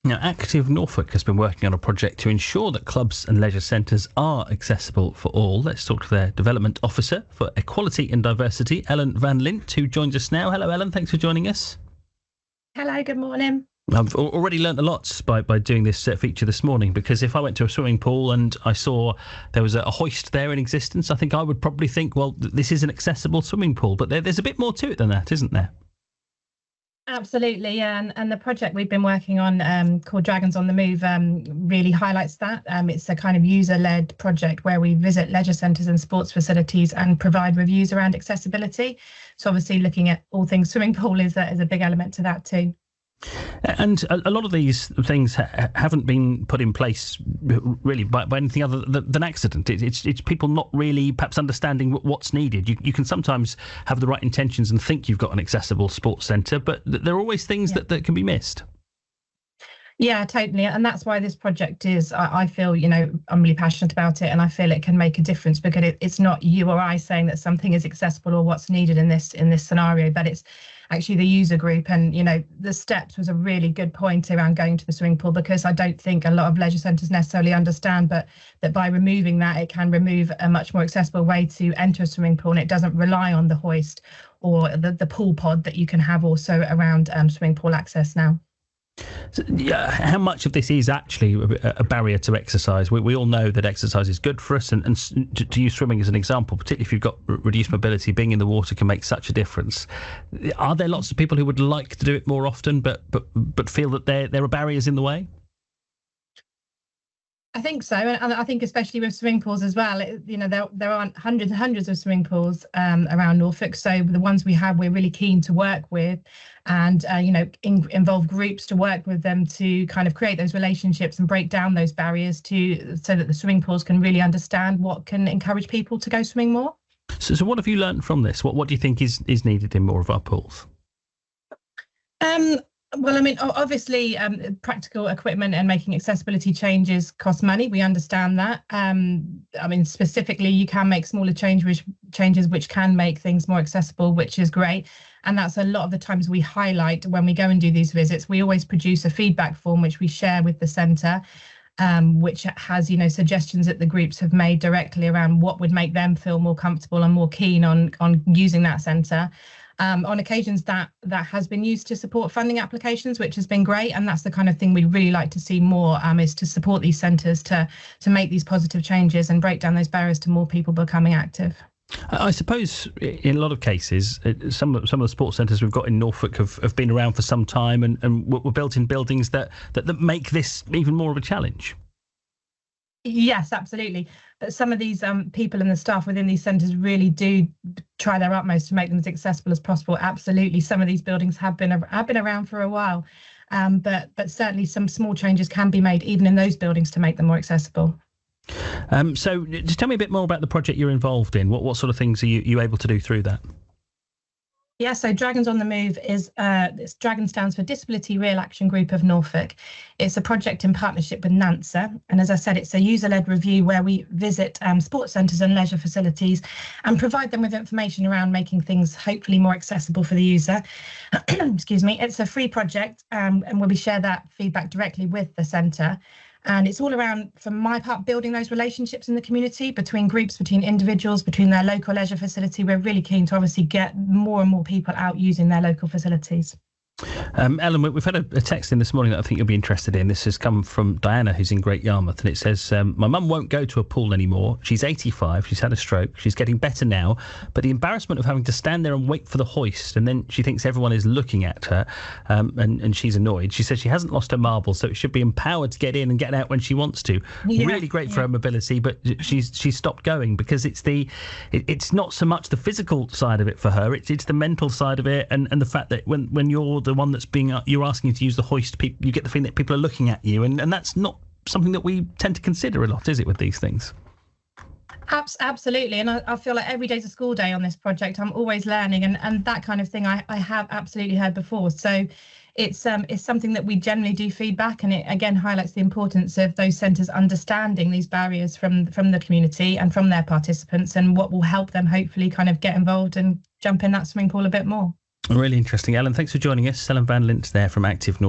Now, Active Norfolk has been working on a project to ensure that clubs and leisure centres are accessible for all. Let's talk to their Development Officer for Equality and Diversity, Ellen Van Lint, who joins us now. Hello, Ellen. Thanks for joining us. Hello, good morning. I've already learnt a lot by doing this feature this morning, because if I went to a swimming pool and I saw there was a hoist there in existence, I think I would probably think, well, this is an accessible swimming pool. But there's a bit more to it than that, isn't there? Absolutely, yeah. And the project we've been working on called Dragons on the Move really highlights that. It's a kind of user-led project where we visit leisure centres and sports facilities and provide reviews around accessibility. So obviously looking at all things swimming pool is a big element to that too. And a lot of these things haven't been put in place really by anything other than accident. It's people not really perhaps understanding what's needed. You can sometimes have the right intentions and think you've got an accessible sports centre, but there are always things that can be missed. Yeah, totally. And that's why this project is, I feel, I'm really passionate about it, and I feel it can make a difference, because it's not you or I saying that something is accessible or what's needed in this scenario, but it's actually the user group. And, the steps was a really good point around going to the swimming pool, because I don't think a lot of leisure centres necessarily understand, but that by removing that, it can remove a much more accessible way to enter a swimming pool, and it doesn't rely on the hoist or the pool pod that you can have also around swimming pool access now. So, how much of this is actually a barrier to exercise? We all know that exercise is good for us, and to use swimming as an example, particularly if you've got reduced mobility, being in the water can make such a difference. Are there lots of people who would like to do it more often, but feel that there are barriers in the way? I think so, and I think especially with swimming pools as well. There aren't hundreds and hundreds of swimming pools around Norfolk, so the ones we have, we're really keen to work with, and involve groups to work with them to kind of create those relationships and break down those barriers so that the swimming pools can really understand what can encourage people to go swimming more. So what have you learned from this? What do you think is needed in more of our pools? Well, I mean, obviously, practical equipment and making accessibility changes cost money. We understand that. I mean, specifically, you can make smaller changes which can make things more accessible, which is great. And that's a lot of the times we highlight when we go and do these visits. We always produce a feedback form which we share with the centre, which has, suggestions that the groups have made directly around what would make them feel more comfortable and more keen on using that centre. On occasions that has been used to support funding applications, which has been great, and that's the kind of thing we'd really like to see more, is to support these centres to make these positive changes and break down those barriers to more people becoming active. I suppose in a lot of cases, some of the sports centres we've got in Norfolk have been around for some time and were built in buildings that make this even more of a challenge. Yes, absolutely. But some of these people and the staff within these centres really do try their utmost to make them as accessible as possible. Absolutely. Some of these buildings have been around for a while, but certainly some small changes can be made even in those buildings to make them more accessible. So just tell me a bit more about the project you're involved in. What sort of things are you able to do through that? Yeah, so Dragons on the Move is Dragon stands for Disability Real Action Group of Norfolk. It's a project in partnership with NANSA, and as I said, it's a user-led review where we visit sports centres and leisure facilities and provide them with information around making things hopefully more accessible for the user. Excuse me. It's a free project, and we share that feedback directly with the centre. And it's all around, for my part, building those relationships in the community between groups, between individuals, between their local leisure facility. We're really keen to obviously get more and more people out using their local facilities. Ellen, we've had a text in this morning that I think you'll be interested in. This has come from Diana, who's in Great Yarmouth, and it says, my mum won't go to a pool anymore. She's 85, she's had a stroke, she's getting better now, but the embarrassment of having to stand there and wait for the hoist, and then she thinks everyone is looking at her, and she's annoyed. She says she hasn't lost her marbles, so it should be empowered to get in and get out when she wants to. Yeah, really great for her mobility, but she's stopped going because it's not so much the physical side of it for her, it's the mental side of it, and the fact that when you're the one that's you're asking to use the hoist, you get the feeling that people are looking at you, and that's not something that we tend to consider a lot, is it, with these things? Absolutely, and I feel like every day's a school day on this project. I'm always learning, and that kind of thing I have absolutely heard before. So it's something that we generally do feedback, and it again highlights the importance of those centres understanding these barriers from the community and from their participants, and what will help them hopefully kind of get involved and jump in that swimming pool a bit more. Really interesting. Ellen, thanks for joining us. Ellen Van Lint there from Active Norfolk.